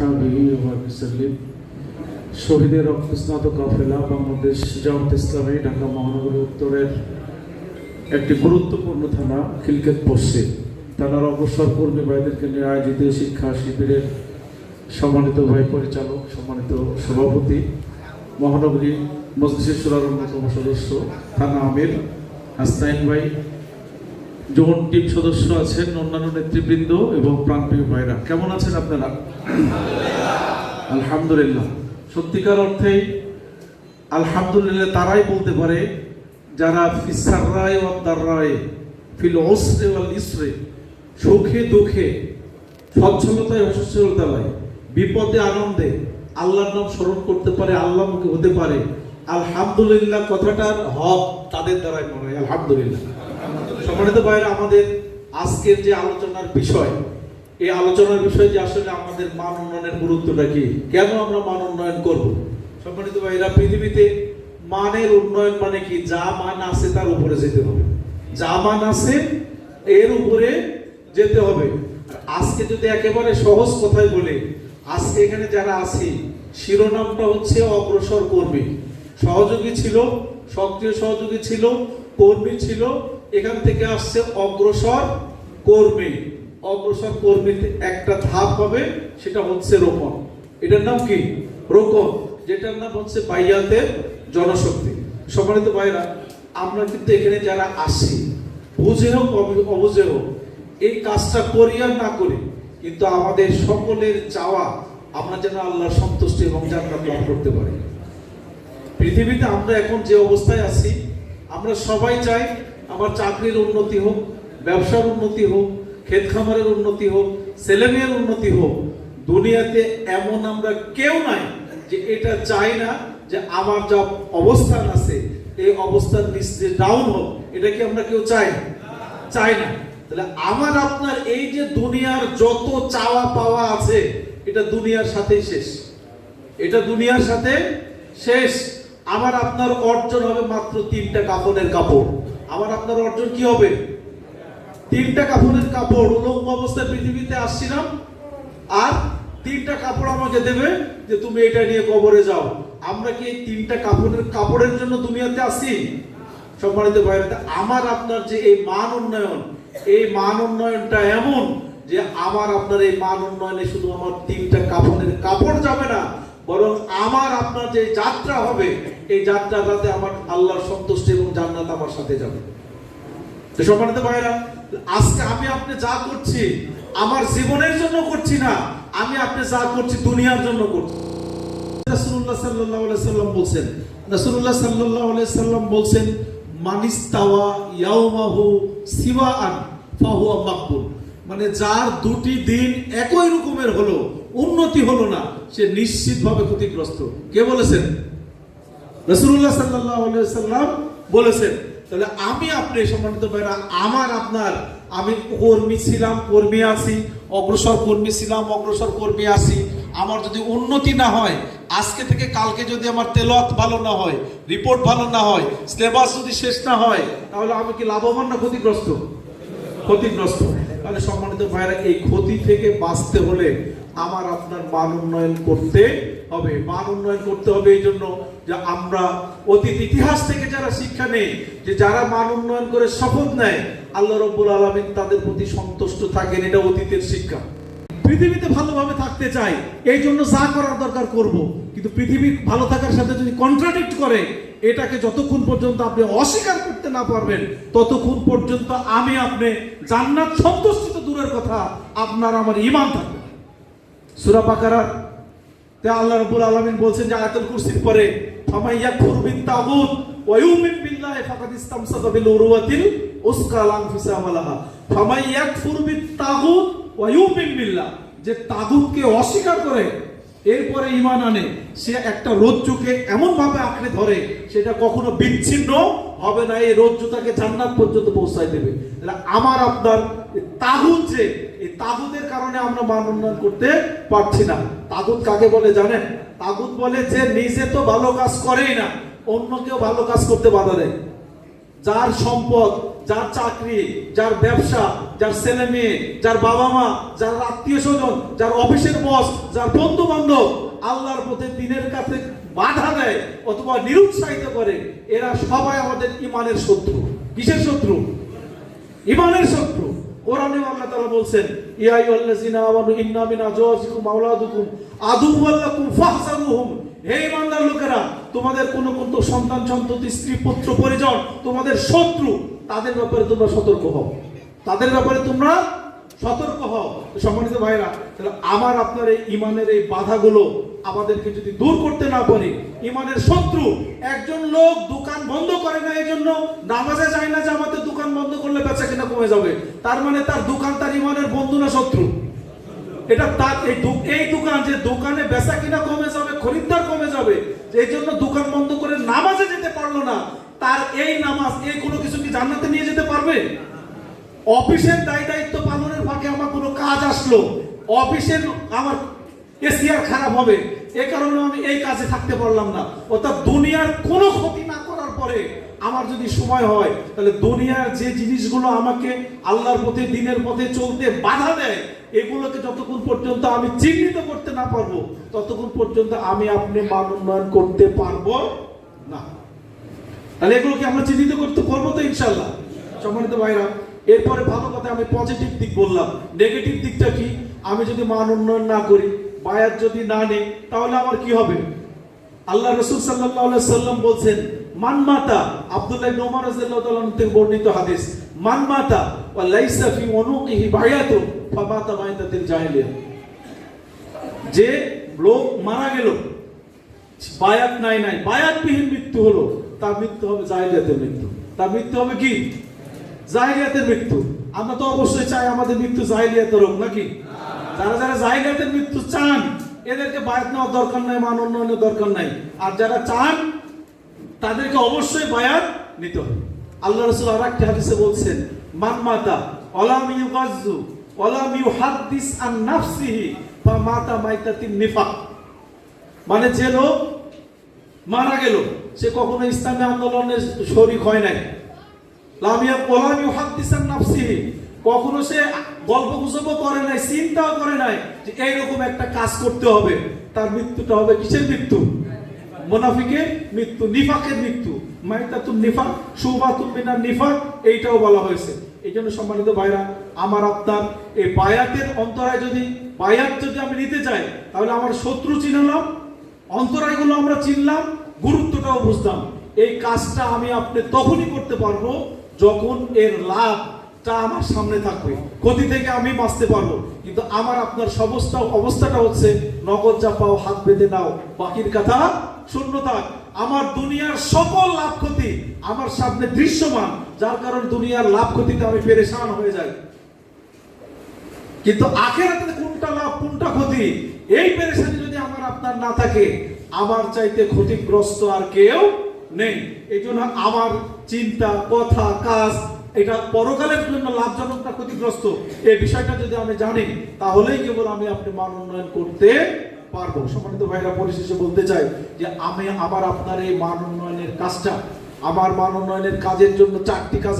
আসহাবিহি ওয়া সাল্লাম। শহীদের রক্তস্নাত কাফেলা বাংলাদেশ জামাত ইসলামী ঢাকা মহানগরী উত্তরের একটি গুরুত্বপূর্ণ থানা খিলক্ষেত পশ্চিম থানার অবসর কর্মী ভাইদেরকে নিয়ে আয়োজিত শিক্ষা শিবিরের সম্মানিত ভাই পরিচালক, সম্মানিত সভাপতি, মহানগরী মজলিসে শুরার অন্যতম সদস্য থানা আমির হাসনাইন ভাই, জোন টিম সদস্য আছেন, অন্যান্য নেতৃবৃন্দ এবং প্রাণপ্রিয় ভাইরা, কেমন আছেন আপনারা? আলহামদুলিল্লাহ। সত্যিকার অর্থেই আলহামদুলিল্লাহ তারাই বলতে পারে যারা ফিসাররায় ওয়াদ দাররায় ফিল উসরি ওয়াল ইসরি, সুখে দুঃখে, সচ্ছলতায় অসচ্ছলতায়, বিপদে আনন্দে আল্লাহর নাম স্মরণ করতে পারে, আল্লাহমুখী হতে পারে। আলহামদুলিল্লাহ কথাটার হক তাদের দ্বারাই মনে হয়। আলহামদুলিল্লাহ। সম্মানিত ভাইরা, আমাদের আজকের যে আলোচনার বিষয়, এই আলোচনার বিষয় যে আসলে আমাদের মান উন্নয়নের গুরুত্বটা কি, কেন আমরা মান উন্নয়ন করব। সম্মানিত ভাইরা, পৃথিবীতে মানের উন্নয়ন মানে কি? যা মান আছে তার উপরে যেতে হবে, যা মান আছে এর উপরে যেতে হবে। আজকে যদি একেবারে সহজ কথায় বলে, আজকে এখানে যারা আছি শিরোনামটা হচ্ছে অগ্রসর কর্মী। সহযোগী ছিল, সক্রিয় সহযোগী ছিল, কর্মী ছিল, এখান থেকে আসছে অগ্রসর কর্মী। অগ্রসর কর্মীতে একটা ধাপ হবে, সেটা হচ্ছে রোপণ। এটার নাম কি? রোপণ, যেটার নাম হচ্ছে বাইয়াতের জনশক্তি। সম্মানিত ভাইরা, আমরা কিন্তু এখানে যারা আসি, বুঝে হোক অবুঝে হোক, এই কাজটা করি আর না করি, কিন্তু আমাদের সকলের চাওয়া আমরা যেন আল্লাহর সন্তুষ্টি এবং জান্নাত লাভ করতে পারি। পৃথিবীতে আমরা এখন যে অবস্থায় আছি, আমরা সবাই চাই আমার চাকরির উন্নতি হোক, ব্যবসার উন্নতি হোক, ক্ষেত খামারের উন্নতি হোক, ছেলেমেয়ের উন্নতি হোক। দুনিয়াতে এমন আমরা কেউ নাই যে এটা চাই না যে আমার যা অবস্থান আছে এই অবস্থান নিচে ডাউন হোক। এটা কি আমরা কেউ চাই? চাই না। তাহলে আমার আপনার এই যে দুনিয়ার যত চাওয়া পাওয়া আছে, এটা দুনিয়ার সাথেই শেষ। এটা দুনিয়ার সাথে শেষ। আমার আপনার অর্জন হবে মাত্র 3টা কাফনের কাপড়। আমার আপনার অর্জন কি হবে? 3টা কাফনের কাপড়। উলঙ্গ অবস্থায় পৃথিবীতে আসছিলাম, আর 3টা কাপড় আমাকে দেবে যে তুমি এটা নিয়ে কবরে যাও। আমরা কি এই 3টা কাফনের কাপড়ের জন্য দুনিয়াতে আসি? সম্মানিত ভাইরা, আমার আপনার যে এই মান উন্নয়ন, এই মান উন্নয়নটা এমন যে আমার আপনার এই মান উন্নয়নে শুধু আমার 3টা কাফনের কাপড় যাবে না, বরং আমার আপনার যে যাত্রা হবে, এই যাত্রাটাতে আমার আল্লাহর সন্তুষ্টি এবং জান্নাত আমার সাথে যাবে। তো সম্মানিত ভাইরা, আজকে আমি আপনি যা করছি আমার জীবনের জন্য করছি না, আমি আপনি যা করছি দুনিয়ার জন্য করছি। রাসূলুল্লাহ সাল্লাল্লাহু আলাইহি সাল্লাম বলেন, রাসূলুল্লাহ সাল্লাল্লাহু আলাইহি সাল্লাম বলেন, মানিস্তাওয়া ইয়াউমাহু সিওয়াআন ফাহুয়া মাকবুল। মানে যার দুটি দিন একই রকমের হলো, উন্নতি হলো না, সে নিশ্চিতভাবে ক্ষতিগ্রস্ত। কে বলেছেন? রাসূলুল্লাহ সাল্লাল্লাহু আলাইহি সাল্লাম বলেছেন। তাহলে আমি আপনি সম্মানিত ভাইরা, আমার আপনার, আমি কর্মী ছিলাম, কর্মী আছি, অগ্রসর কর্মী ছিলাম, অগ্রসর কর্মী আছি। আমার যদি উন্নতি না হয়, আজকে থেকে কালকে যদি আমার তেলাওয়াত ভালো না হয়, রিপোর্ট ভালো না হয়, সিলেবাস যদি শেষ না হয়, তাহলে আমি কি লাভবান না ক্ষতিগ্রস্ত? ক্ষতিগ্রস্ত। তাহলে সম্মানিত ভাইরা, এই ক্ষতি থেকে বাঁচতে হলে আমার আপনার মান উন্নয়ন করতে হবে। মান উন্নয়ন করতে হবে এই জন্য যে আমরা অতীত ইতিহাস থেকে যারা শিক্ষা নেই, যে যারা মান উন্নয়ন করে শপথ নেয়, আল্লাহ রাব্বুল আলামিন তাদের প্রতি সন্তুষ্ট থাকেন। এটা অতীতের শিক্ষা। পৃথিবীতে ভালোভাবে থাকতে চাই, এই জন্য যা করার দরকার করব, কিন্তু পৃথিবী ভালো থাকার সাথে যদি কন্ট্রাডিক্ট করে, এটাকে যতক্ষণ পর্যন্ত আপনি অস্বীকার করতে না পারবেন, ততক্ষণ পর্যন্ত আমি আপনি জান্নাত সন্তুষ্টি তো দূরের কথা, আপনার আমার ঈমান থাকবে। সূরা বাকারার তে আল্লাহ রাব্বুল আলামিন বলেন যে আয়াতুল কুরসির পরে, ফামাই ইয়াকফুর বিত-তাগুত ওয়া ইউমিন বিল্লাহি ফাকাদ ইসতামসাকা বিল উরওয়াতিল উসকা লা ইনফিসামা লাহা। ফামাই ইয়াকফুর বিত-তাগুত ওয়া ইউমিন বিল্লাহ, যে তাগুতকে অস্বীকার করে এরপরে ঈমান আনে, সে একটা রজ্জুকে এমন ভাবে আঁকড়ে ধরে, সেটা কখনো বিচ্ছিন্ন হবে না। এই রজ্জু তাকে জান্নাত পর্যন্ত পৌঁছায় দেবে। তাহলে আমার আপনার তাগুত, যে এই তাগুতের কারণে আমরা মান উন্নয়ন করতে পারছি না। তাগুত কাকে বলে জানেন? তাগুত বলে যে নিজে তো ভালো কাজ করেই না, অন্যকেও ভালো কাজ করতে বাধা দেয়। যার সম্পদ, যার চাকরি, যার ব্যবসা, যার ছেলে মেয়ে, যার বাবা মা, যার আত্মীয় স্বজন, যার অফিসের বস, যার বন্ধু বান্ধব আল্লাহর পথে দ্বীনের কাছে বাধা দেয় অথবা নিরুৎসাহিত করে, এরা সবাই আমাদের ইমানের শত্রু। কিসের শত্রু? ইমানের শত্রু। কোরআনে আল্লাহ তাআলা বলছেন, ইয়া আইয়ুহাল্লাযিনা আমানু ইন্না মিন আজওয়াজিকুম ওয়া আওলাদিকুম আদুওয়াল লাকুম ফাহযারুহুম। হে ঈমানদার লোকেরা, তোমাদের কোন সন্তান সন্ততি, স্ত্রী পুত্র পরিজন তোমাদের শত্রু, তাদের ব্যাপারে তোমরা সতর্ক হও, তাদের ব্যাপারে তোমরা সতর্ক হও। সম্মানিত ভাইরা, তাহলে আমার আপনার এই ইমানের এই বাধাগুলো আমাদেরকে যদি দূর করতে না পারি, ইমানের শত্রু। একজন লোক দোকান বন্ধ করে না, এই জন্য নামাজে যায় না, জামাতে দোকান বন্ধ করলে বেচা কিনা কমে যাবে, তার মানে তার দোকান তার ইমানের বন্ধু না শত্রু? এটা তার এই দোকান, যে দোকানে বেচা কিনা কমে যাবে, খরিদ্দার কমে যাবে, এই জন্য দোকান বন্ধ করে নামাজে যেতে পারলো না, তার এই নামাজ এই কোনো কিছু কি জান্নাতে নিয়ে যেতে পারবে? অফিসের দায়িত্ব পালনের ফাঁকে আমার কোনো কাজ আসলো, অফিসের আমার এসিআর খারাপ হবে, এ কারণে আমি এই কাজে থাকতে পারলাম না। অর্থাৎ দুনিয়ার কোনো ক্ষতি না করার পরে আমার যদি সময় হয়, তাহলে দুনিয়ার যে জিনিসগুলো আমাকে আল্লাহর পথে দ্বীনের পথে চলতে বাধা দেয়, এগুলোকে যতক্ষণ পর্যন্ত আমি চিহ্নিত করতে না পারবো, ততক্ষণ পর্যন্ত আমি আপনি মান উন্নয়ন করতে পারবো না। তাহলে এগুলোকে আমরা চিহ্নিত করতে পারবো তো ইনশাআল্লাহ। সম্মানিত ভাইরা, এরপরে ভালো কথা, আমি পজিটিভ দিক বললাম। নেগেটিভ দিকটা কি? আমি যদি মান উন্নয়ন না করি, বায়াত যদি না নেই, তাহলে আমার কি হবে? আল্লাহ রাসূল সাল্লাল্লাহু আলাইহি সাল্লাম বলছেন, মান মাতা, আব্দুল্লাহ ইবনে ওমর রাদিয়াল্লাহু তাআলা থেকে বর্ণিত হাদিস, মান মাতা ওয়া লাইসা ফি উনুকিহি বায়াতু ফামাতা মাইতাতিল জাহিলিয়া। যে লোক মারা গেল, বায়াত নাই, বায়াতবিহীন মৃত্যু হলো, তার মৃত্যু হবে জাহিলিয়াতের মৃত্যু। তার মৃত্যু হবে কি? জাহিলিয়াতের মৃত্যু। আমরা তো অবশ্যই চাই আমাদের মৃত্যু জাহিলিয়াতের হোক, নাকি? যারা যারা জাহিলিয়াতের মৃত্যু চান, এদেরকে বায়াত নেওয়ার দরকার নাই, মান উন্নয়নের দরকার নাই। আর যারা চান, তাদেরকে অবশ্যই বায়াত নিতে হবে। আল্লাহ রাসূল আরেকটি হাদিসে বলছেন, মান মাতা ওয়ালাম ইউগাজ্জু ওয়ালাম ইউহাদ্দিস আন নাফসিহি ফামাতা মাইতাতিন নিফাক। মানে যে লোক মারা গেল, সে কখনো ইসলামী আন্দোলনের শরীক হয় নাই, কখনো সে গল্প গুজব করে নাই, চিন্তাও করে নাই যে এইরকম একটা কাজ করতে হবে। তার মৃত্যুটা হবে কিসের মৃত্যু? মুনাফিকের মৃত্যু, নিফাকের মৃত্যু। মাইতাতুন নিফাক, শুবাতুন মিনান নিফাক, এইটাও বলা হয়েছে। এই জন্য সম্মানিত ভাইরা, আমার আপনার এই বায়াতের অন্তরায় বায়াত যদি আমি নিতে চাই, তাহলে আমার শত্রু চিনলাম, অন্তরায়গুলো আমরা চিনলাম, গুরুত্বটাও বুঝলাম। এই কাজটা আমি আপনি তখনই করতে পারবো যখন এর লাভটা আমার সামনে থাকবে, ক্ষতি থেকে আমি বাঁচতে পারবো। কিন্তু আমার আপনার অবস্থাটা হচ্ছে, নগদ যা পাও হাত বেঁধে নাও, বাকির কথা শূন্য থাক। আমার দুনিয়ার সকল লাভ ক্ষতি আমার সামনে দৃশ্যমান, যার কারণে দুনিয়ার লাভ ক্ষতিতে আমি পেরেশান হয়ে যাই। কিন্তু আখিরাতে কোনটা লাভ কোনটা ক্ষতি, এই পেরেশানি যদি আমার আপনার না থাকে, আমার চাইতে ক্ষতিগ্রস্ত আর কেউ নেই। এই জন্য আমার চিন্তা, কথা, কাজ, এটা পরকালের জন্য লাভজনক না ক্ষতিগ্রস্ত, এই বিষয়টা যদি আমি জানি, তাহলেই কেবল আমি আপনি মান উন্নয়ন করতে পারবো। সম্মানিত ভাইরা, পরিশেষে বলতে চাই যে আমি আমার আপনার এই মান উন্নয়নের কাজটা, আমার মান উন্নয়নের কাজের জন্য 4টি কাজ